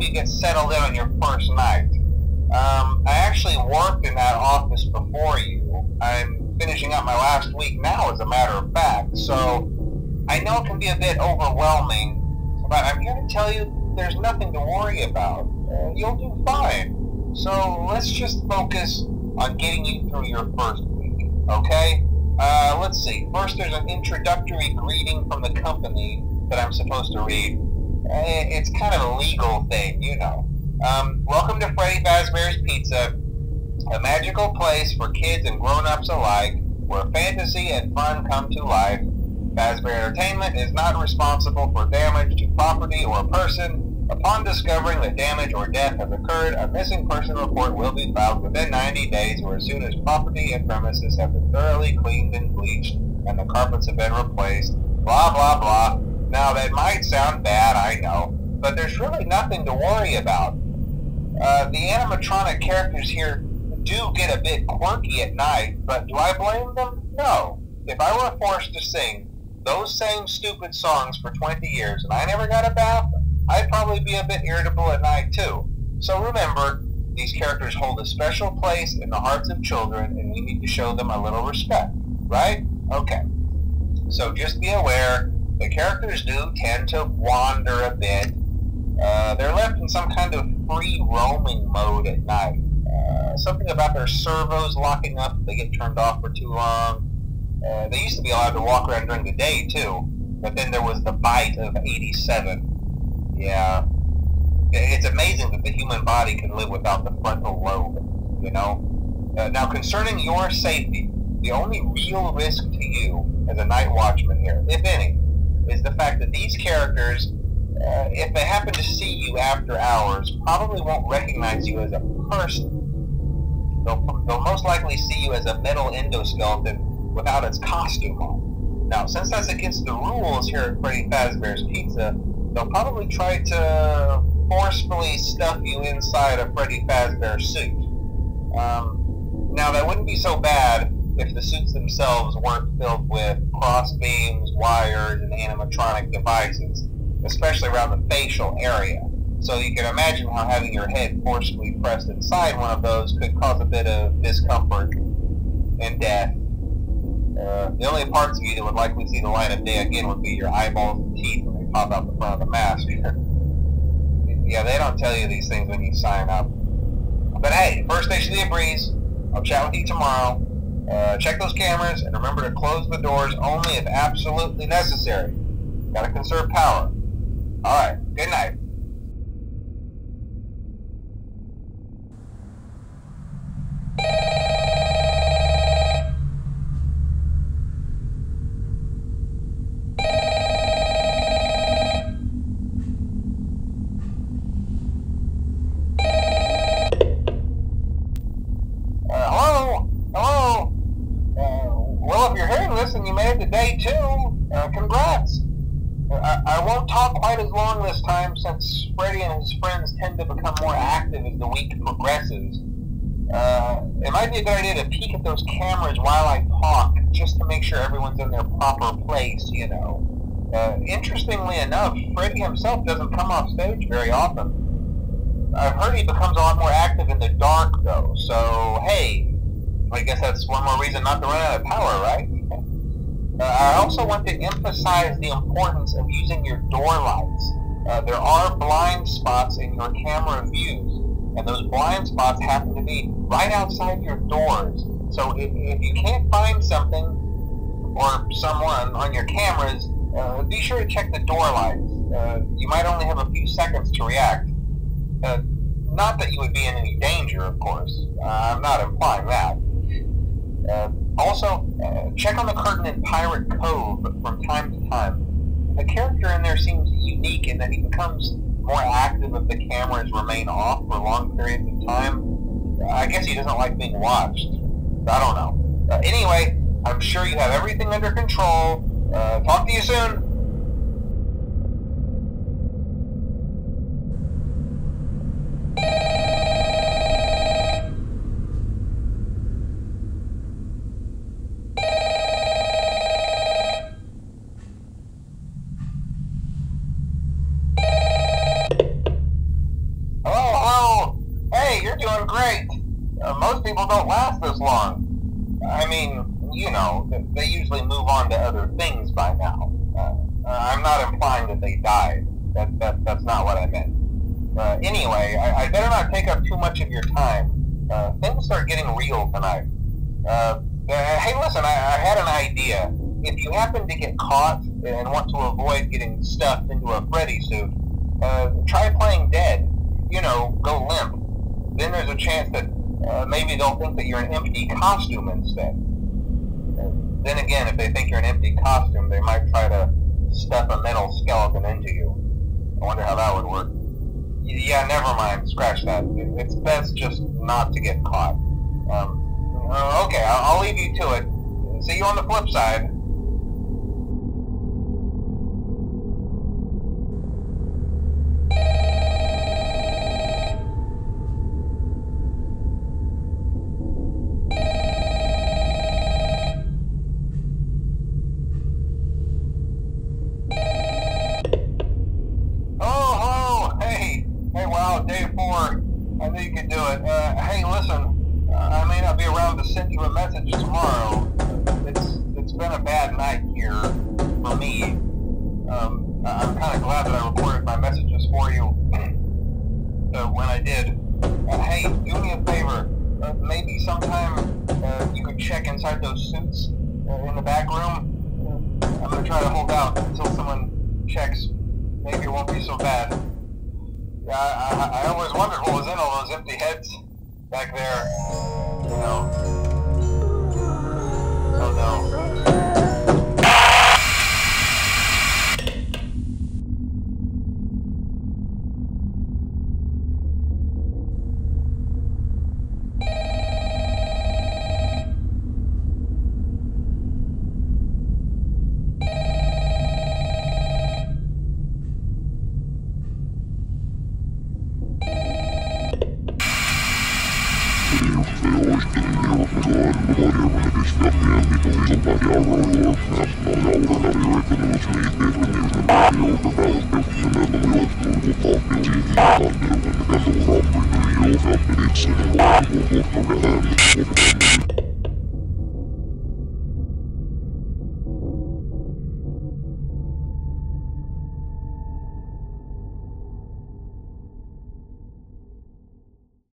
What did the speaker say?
you get settled in on your first night. I actually worked in that office before you. I'm finishing up my last week now, as a matter of fact, so I know it can be a bit overwhelming, but I'm here to tell you there's nothing to worry about. You'll do fine. So let's just focus on getting you through your first week, okay? Let's see. First, there's an introductory greeting from the company that I'm supposed to read. It's kind of a legal thing, you know. Welcome to Freddy Fazbear's Pizza, a magical place for kids and grown-ups alike, where fantasy and fun come to life. Fazbear Entertainment is not responsible for damage to property or person. Upon discovering that damage or death has occurred, a missing person report will be filed within 90 days or as soon as property and premises have been thoroughly cleaned and bleached and the carpets have been replaced. Blah, blah, blah. Now, that might sound bad, I know, but there's really nothing to worry about. The animatronic characters here do get a bit quirky at night, but do I blame them? No. If I were forced to sing those same stupid songs for 20 years and I never got a bath, I'd probably be a bit irritable at night too. So remember, these characters hold a special place in the hearts of children and we need to show them a little respect, right? Okay. So just be aware, the characters do tend to wander a bit. They're left in some kind of free roaming mode at night. Something about their servos locking up if they get turned off for too long. They used to be allowed to walk around during the day too, but then there was the bite of 87. Yeah, it's amazing that the human body can live without the frontal lobe, you know? Now, concerning your safety, the only real risk to you as a night watchman here, if any, is the fact that these characters, if they happen to see you after hours, probably won't recognize you as a person. They'll most likely see you as a metal endoskeleton without its costume on. Now, since that's against the rules here at Freddy Fazbear's Pizza, they'll probably try to forcefully stuff you inside a Freddy Fazbear suit. Now, that wouldn't be so bad if the suits themselves weren't filled with cross beams, wires, and animatronic devices, especially around the facial area. So you can imagine how having your head forcefully pressed inside one of those could cause a bit of discomfort and death. The only parts of you that would likely see the light of day again would be your eyeballs and teeth when they pop out the front of the mask. Yeah, they don't tell you these things when you sign up. But hey, first station of the breeze. I'll chat with you tomorrow. Check those cameras and remember to close the doors only if absolutely necessary. Gotta conserve power. Alright, good night. And you made it to day 2. Congrats. I won't talk quite as long this time since Freddy and his friends tend to become more active as the week progresses. It might be a good idea to peek at those cameras while I talk just to make sure everyone's in their proper place, you know. Interestingly enough, Freddy himself doesn't come off stage very often. I've heard he becomes a lot more active in the dark though, so hey, I guess that's one more reason not to run out of power, right? I also want to emphasize the importance of using your door lights. There are blind spots in your camera views, and those blind spots happen to be right outside your doors. So if you can't find something or someone on your cameras, be sure to check the door lights. You might only have a few seconds to react. Not that you would be in any danger, of course. I'm not implying that. Also, check on the curtain in Pirate Cove from time to time. The character in there seems unique in that he becomes more active if the cameras remain off for long periods of time. I guess he doesn't like being watched. I don't know. Anyway, I'm sure you have everything under control. Talk to you soon. Most people don't last this long. I mean, you know, they usually move on to other things by now. I'm not implying that they died. That's not what I meant. Anyway, I better not take up too much of your time. Things start getting real tonight. Hey, listen, I had an idea. If you happen to get caught and want to avoid getting stuffed into a Freddy suit, try playing dead. You know, go limp. Then there's a chance that maybe they'll think that you're an empty costume instead. Then again, if they think you're an empty costume, they might try to stuff a metal skeleton into you. I wonder how that would work. Yeah, never mind. Scratch that. It's best just not to get caught. Okay, I'll leave you to it. See you on the flip side. Day 4. I knew you could do it. Hey, listen, I may not be around to send you a message tomorrow. It's been a bad night here for me. I'm kind of glad that I recorded my messages for you when I did. Hey, do me a favor. Maybe sometime you could check inside those suits in the back room. I'm going to try to hold out until someone checks. Maybe it won't be so bad. I always wondered what was in all those empty heads back there. You know. Oh no.